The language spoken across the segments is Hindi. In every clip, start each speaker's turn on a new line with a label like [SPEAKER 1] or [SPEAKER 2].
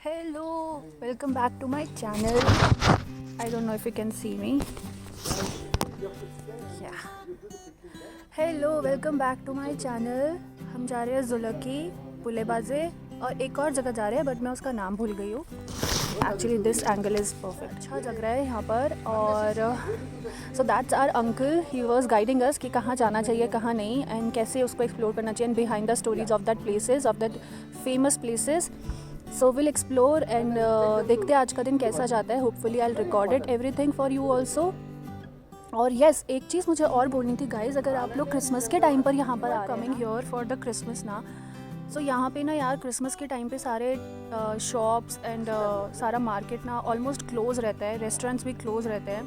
[SPEAKER 1] Hello, welcome back to my channel. I don't know if you can see me. Yeah. Hello, welcome back to my channel. हम जा रहे हैं जुलकी, पुलेबाजे और एक और जगह जा रहे हैं बट मैं उसका नाम भूल गई हूँ. Actually this angle is perfect. अच्छा लग रहा है यहाँ पर. और so that's our uncle. He was guiding us कि कहाँ जाना चाहिए कहाँ नहीं एंड कैसे उसको एक्सप्लोर करना चाहिए and behind the stories of that places, of that famous places. So will explore and देखते हैं आज का दिन कैसा जाता है. Hopefully I will record it everything for you also. और येस, एक चीज़ मुझे और बोलनी थी गाइज, अगर आप लोग क्रिसमस के टाइम पर यहाँ पर coming here for the Christmas ना, सो यहाँ पे ना यार क्रिसमस के टाइम पे सारे शॉप्स एंड सारा मार्केट ना ऑलमोस्ट क्लोज रहता है. रेस्टोरेंट्स भी क्लोज रहते हैं.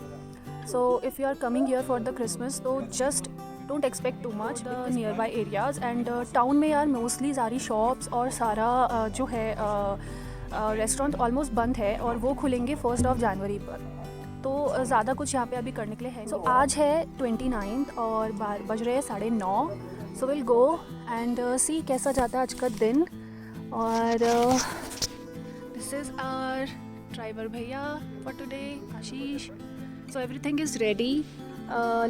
[SPEAKER 1] So if you are coming here for the Christmas तो just don't expect too much the nearby areas. And town में यार मोस्टली सारी शॉप्स और सारा जो है रेस्टोरेंट ऑलमोस्ट बंद है और वो खुलेंगे 1 जनवरी पर. तो ज़्यादा कुछ यहाँ पे अभी करने के लिए है. सो आज है 29 और बज रहे हैं 9:30. सो विल गो एंड सी कैसा जाता है आज का दिन. और दिस इज़ आवर ड्राइवर भैया for today, Ashish. So everything is ready.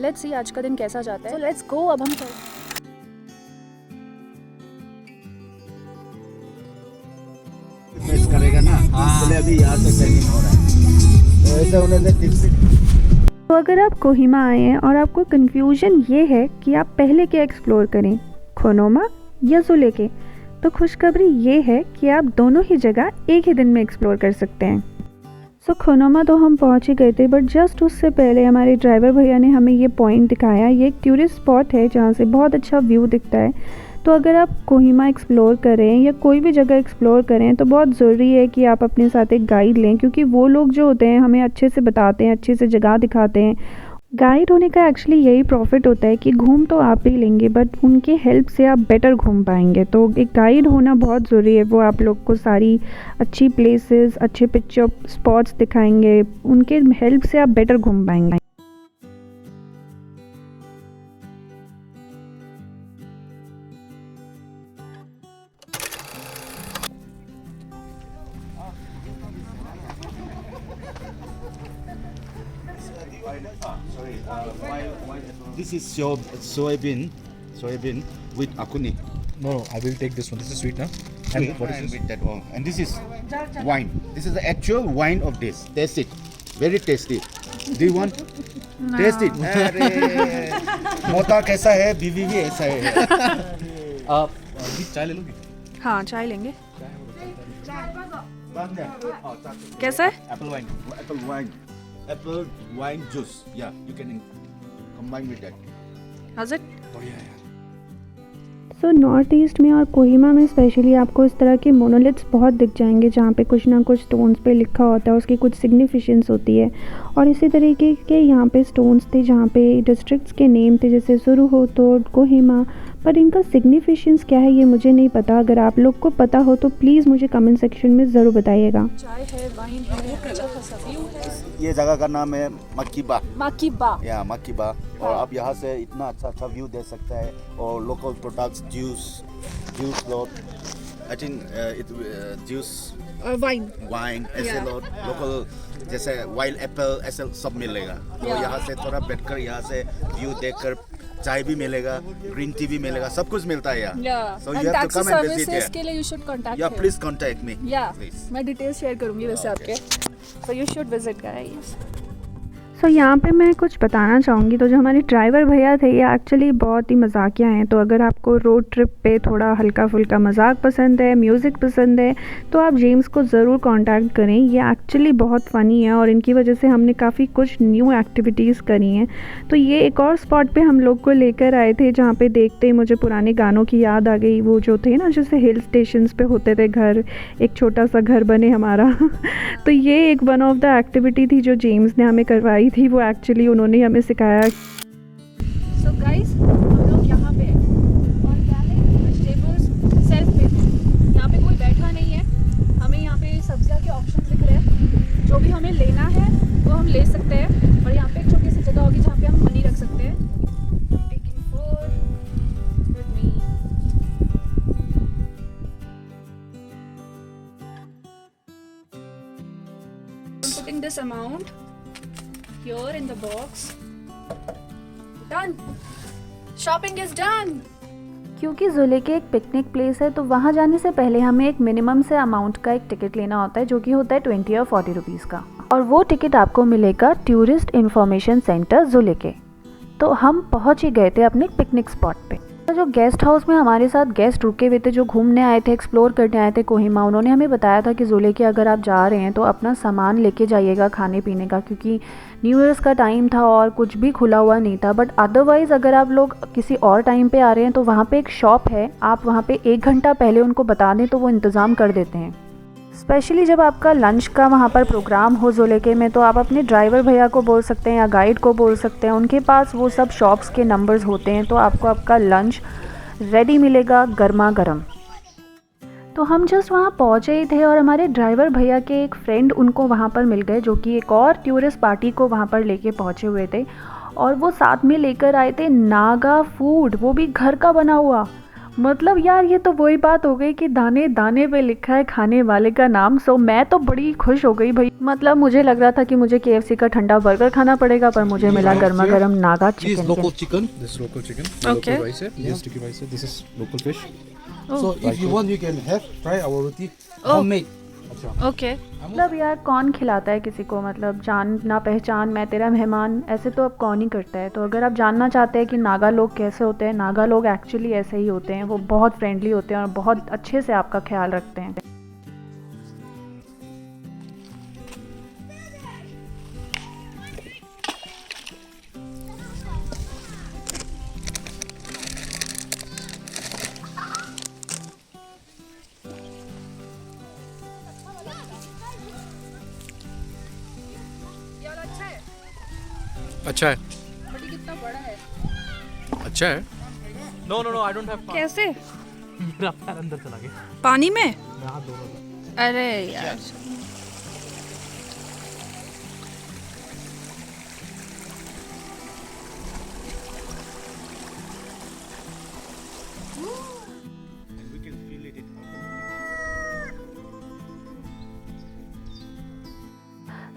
[SPEAKER 1] Let's see आज का दिन कैसा जाता है. So let's go. अब हम
[SPEAKER 2] करेगा ना, इसलिए अभी यहाँ से ट्रेनिंग हो रहा है. तो ऐसा होने से ठीक से.
[SPEAKER 3] तो अगर आप कोहिमा आए हैं और आपको कन्फ्यूजन ये है कि आप पहले क्या एक्सप्लोर करें, खोनोमा या जुलेके, तो खुशखबरी ये है कि आप दोनों ही जगह एक ही दिन में एक्सप्लोर कर सकते हैं. सो खोनोमा तो हम पहुंच ही गए थे, बट जस्ट उससे पहले हमारे ड्राइवर भैया ने हमें ये पॉइंट दिखाया. ये एक टूरिस्ट स्पॉट है जहाँ से बहुत अच्छा व्यू दिखता है. तो अगर आप कोहिमा एक्सप्लोर करें या कोई भी जगह एक्सप्लोर करें तो बहुत ज़रूरी है कि आप अपने साथ एक गाइड लें, क्योंकि वो लोग जो होते हैं हमें अच्छे से बताते हैं, अच्छे से जगह दिखाते हैं. गाइड होने का एक्चुअली यही प्रॉफिट होता है कि घूम तो आप ही लेंगे बट उनके हेल्प से आप बेटर घूम पाएंगे. तो एक गाइड होना बहुत ज़रूरी है. वो आप लोग को सारी अच्छी प्लेसेस, अच्छे पिक्चर स्पॉट्स दिखाएंगे. उनके हेल्प से आप बेटर घूम पाएंगे.
[SPEAKER 2] This is soybean with akuni.
[SPEAKER 4] No, I will take this one. This is sweet, na? And what is
[SPEAKER 2] And
[SPEAKER 4] this?
[SPEAKER 2] with that one. And this is wine. This is the actual wine of this. Taste it. Very tasty. Do you want? No. Taste it. अरे मोटा कैसा है, बीवी भी ऐसा है.
[SPEAKER 4] आप चाय ले लोगी?
[SPEAKER 1] हाँ चाय लेंगे. कैसा है?
[SPEAKER 4] Apple wine.
[SPEAKER 2] Apple wine juice. Yeah, you can combine with that.
[SPEAKER 1] How's it?
[SPEAKER 4] बढ़िया है यार.
[SPEAKER 3] सो नॉर्थ ईस्ट में और कोहिमा में स्पेशली आपको इस तरह के मोनोलिथ्स बहुत दिख जाएंगे जहाँ पे कुछ ना कुछ स्टोन्स पे लिखा होता है, उसकी कुछ सिग्निफिकेंस होती है. और इसी तरीके के यहाँ पे स्टोन्स थे जहाँ पे डिस्ट्रिक्ट्स के नेम थे, जैसे सुरुहोतो, कोहिमा. पर इनका सिग्निफिकेंस क्या है ये मुझे नहीं पता. अगर आप लोग को पता हो तो प्लीज़ मुझे कमेंट सेक्शन में ज़रूर बताइएगा.
[SPEAKER 1] चाय है, वाइन है, अच्छा खासा व्यू है.
[SPEAKER 2] ये जगह का नाम है मकीबा.
[SPEAKER 1] माकीबा.
[SPEAKER 2] या मकीबा. और आप यहाँ से इतना अच्छा व्यू दे सकता है. और local products, juice lot, I think juice, wine ऐसे लोकल जैसे वाइल्ड एप्पल ऐसे सब मिलेगा. तो यहाँ से थोड़ा बैठकर यहाँ से व्यू देखकर चाय भी मिलेगा, ग्रीन टी भी मिलेगा, सब कुछ मिलता है यहाँ. So you have to come and visit here.
[SPEAKER 1] के लिए you should contact
[SPEAKER 2] Yeah,
[SPEAKER 1] him.
[SPEAKER 2] please contact me.
[SPEAKER 1] Yeah,
[SPEAKER 2] Please.
[SPEAKER 1] मैं डिटेल्स शेयर करूँगी वैसे आपके. So you should visit guys.
[SPEAKER 3] सो यहाँ पे मैं कुछ बताना चाहूँगी. तो जो हमारे ड्राइवर भैया थे ये एक्चुअली बहुत ही मजाकिया हैं. तो अगर आपको रोड ट्रिप पे थोड़ा हल्का फुल्का मजाक पसंद है, म्यूज़िक पसंद है, तो आप जेम्स को ज़रूर कांटेक्ट करें. ये एक्चुअली बहुत फ़नी है और इनकी वजह से हमने काफ़ी कुछ न्यू एक्टिविटीज़ करी हैं. तो ये एक और स्पॉट पे हम लोग को लेकर आए थे जहाँ पे देखते ही मुझे पुराने गानों की याद आ गई. वो जो थे ना, जैसे हिल स्टेशंस पे होते थे घर, एक छोटा सा घर बने हमारा. तो ये एक वन ऑफ द एक्टिविटी थी जो जेम्स ने हमें करवाई थी. वो एक्चुअली उन्होंने हमें सिखाया.
[SPEAKER 1] So guys, हम लोग यहाँ पे हैं और क्या है, वेजिटेबल्स सेल्फ पे है. यहाँ पे कोई बैठा नहीं है. हमें यहाँ पे सब्जियाँ के ऑप्शन दिख रहे हैं. जो भी हमें लेना है वो हम ले सकते हैं. और यहाँ पे एक छोटी सी जगह होगी जहाँ पे हम मनी रख सकते हैं. Taking food with me. this amount here in the box. Done. Shopping is done.
[SPEAKER 3] क्योंकि ज़ुलेके एक पिकनिक प्लेस है तो वहाँ जाने से पहले हमें एक मिनिमम से अमाउंट का एक टिकट लेना होता है जो कि होता है 20 या 40 रुपीज़ का, और वो टिकट आपको मिलेगा टूरिस्ट इन्फॉर्मेशन सेंटर ज़ुलेके। तो हम पहुँच ही गए थे अपने पिकनिक स्पॉट पे। तो जो गेस्ट हाउस में हमारे साथ गेस्ट रुके हुए थे, जो घूमने आए थे, एक्सप्लोर करने आए थे कोहिमा, उन्होंने हमें बताया था कि ज़ुलेके अगर आप जा रहे हैं तो अपना सामान लेके जाइएगा खाने पीने का, क्योंकि न्यू ईयर्स का टाइम था और कुछ भी खुला हुआ नहीं था। बट अदरवाइज़ अगर आप लोग किसी और टाइम पे आ रहे हैं तो वहाँ पे एक शॉप है, आप वहाँ पे 1 घंटा पहले उनको बता दें तो वो इंतज़ाम कर देते हैं। स्पेशली जब आपका लंच का वहाँ पर प्रोग्राम हो ज़ुलेके में तो आप अपने ड्राइवर भैया को बोल सकते हैं या गाइड को बोल सकते हैं, उनके पास वो सब शॉप्स के नंबर्स होते हैं, तो आपको आपका लंच रेडी मिलेगा गर्मा गर्म। तो हम जस्ट वहाँ पहुँचे ही थे और हमारे ड्राइवर भैया के एक फ्रेंड उनको वहाँ पर मिल गए, जो कि एक और टूरिस्ट पार्टी को वहाँ पर लेके पहुँचे हुए थे, और वो साथ में लेकर आए थे नागा फूड, वो भी घर का बना हुआ। मतलब यार ये तो वही बात हो गई कि दाने दाने पे लिखा है खाने वाले का नाम। सो मैं तो बड़ी खुश हो गई भाई। मतलब मुझे लग रहा था कि मुझे KFC का ठंडा बर्गर खाना पड़ेगा, पर मुझे मिला गर्मा गर्म Naga
[SPEAKER 4] This is
[SPEAKER 3] chicken.
[SPEAKER 4] local chicken. This is local chicken.
[SPEAKER 1] Okay.
[SPEAKER 4] Local rice hai. This is sticky rice hai. This is local fish.
[SPEAKER 5] So if you want, you can have try our roti homemade.
[SPEAKER 1] Okay.
[SPEAKER 3] मतलब यार कौन खिलाता है किसी को, मतलब जान ना पहचान मैं तेरा मेहमान, ऐसे तो अब कौन ही करता है। तो अगर आप जानना चाहते हैं कि नागा लोग कैसे होते हैं, नागा लोग एक्चुअली ऐसे ही होते हैं, वो बहुत फ्रेंडली होते हैं और बहुत अच्छे से आपका ख्याल रखते हैं।
[SPEAKER 4] अच्छा है.
[SPEAKER 1] कितना बड़ा है?
[SPEAKER 4] अच्छा है. No, I don't have.
[SPEAKER 1] कैसे?
[SPEAKER 4] मेरा पैर अंदर चला गया.
[SPEAKER 1] पानी में?
[SPEAKER 4] मैं हाथ धो रहा था.
[SPEAKER 1] अरे यार।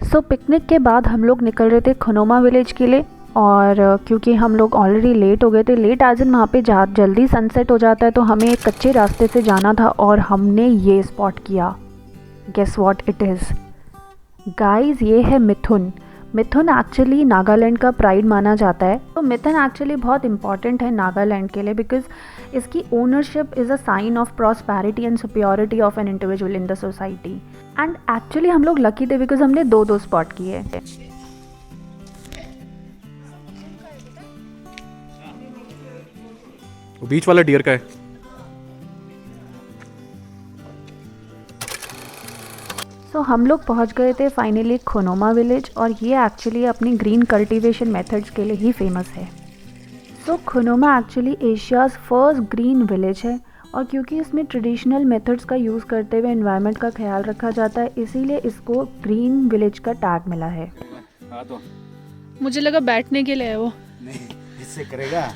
[SPEAKER 3] सो पिकनिक के बाद हम लोग निकल रहे थे खनोमा विलेज के लिए, और क्योंकि हम लोग ऑलरेडी लेट हो गए थे, लेट आज इन वहाँ पे जल्दी सनसेट हो जाता है, तो हमें एक कच्चे रास्ते से जाना था और हमने ये स्पॉट किया। Guess what it is guys, ये है मिथुन। मिथुन एक्चुअली नागालैंड का प्राइड माना जाता है। तो मिथुन एक्चुअली बहुत इंपॉर्टेंट है नागालैंड के लिए, बिकॉज इसकी ownership is a sign of prosperity and superiority of an individual in the society. And actually हम लोग लकी थे बिकॉज हमने दो स्पॉट किए।
[SPEAKER 4] वो बीच वाला डियर का है.
[SPEAKER 3] सो हम लोग पहुंच गए थे फाइनली खनोमा विलेज, और ये एक्चुअली अपनी ग्रीन कल्टीवेशन मेथड्स के लिए ही फेमस है। So Khonoma actually Asia's first green village है, और क्योंकि इसमें ट्रेडिशनल मेथड्स का यूज़ करते हुए एनवायरनमेंट का ख्याल रखा जाता है, इसीलिए इसको ग्रीन विलेज का टैग मिला है।
[SPEAKER 2] तो
[SPEAKER 1] मुझे लगा बैठने के लिए है वो।
[SPEAKER 2] नहीं, इससे करेगा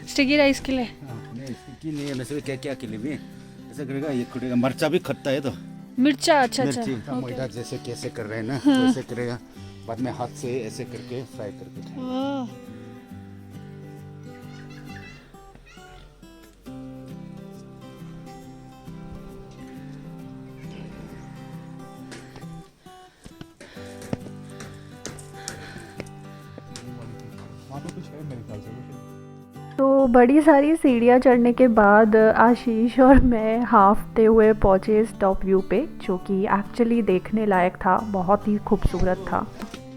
[SPEAKER 1] स्टिकी राइस के लिए।
[SPEAKER 2] नहीं, इसकी नहीं है, क्या क्या के लिए भी ऐसे करेगा। ये करेगा, मरचा भी खट्टा है तो
[SPEAKER 1] मिर्चा। अच्छा अच्छा।
[SPEAKER 2] मिर्ची मैदा जैसे कैसे कर रहे हैं ना वैसे करेगा, बाद में हाथ से ऐसे करके फ्राई करके खाएंगे।
[SPEAKER 1] वाह।
[SPEAKER 4] वहाँ पे कुछ है मेरे ख्याल से.
[SPEAKER 3] तो बड़ी सारी सीढ़ियाँ चढ़ने के बाद आशीष और मैं हाफते हुए पहुँचे इस टॉप व्यू पे, जो कि एक्चुअली देखने लायक था, बहुत ही खूबसूरत था।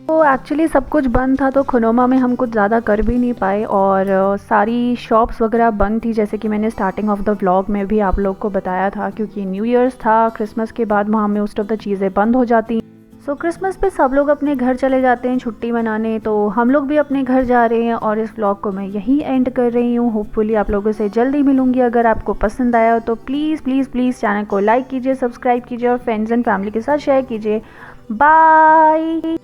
[SPEAKER 3] तो एक्चुअली सब कुछ बंद था, तो खनोमा में हम कुछ ज़्यादा कर भी नहीं पाए, और सारी शॉप्स वगैरह बंद थी, जैसे कि मैंने स्टार्टिंग ऑफ द व्लॉग में भी आप लोग को बताया था, क्योंकि न्यू ईयर्स था, क्रिसमस के बाद वहाँ मोस्ट ऑफ द चीज़ें बंद हो जाती। सो क्रिसमस पे सब लोग अपने घर चले जाते हैं छुट्टी मनाने, तो हम लोग भी अपने घर जा रहे हैं, और इस व्लॉग को मैं यहीं एंड कर रही हूँ। होपफुली आप लोगों से जल्दी मिलूंगी। अगर आपको पसंद आया हो तो प्लीज़ प्लीज़ प्लीज़ चैनल को लाइक कीजिए, सब्सक्राइब कीजिए और फ्रेंड्स एंड फैमिली के साथ शेयर कीजिए। बाय।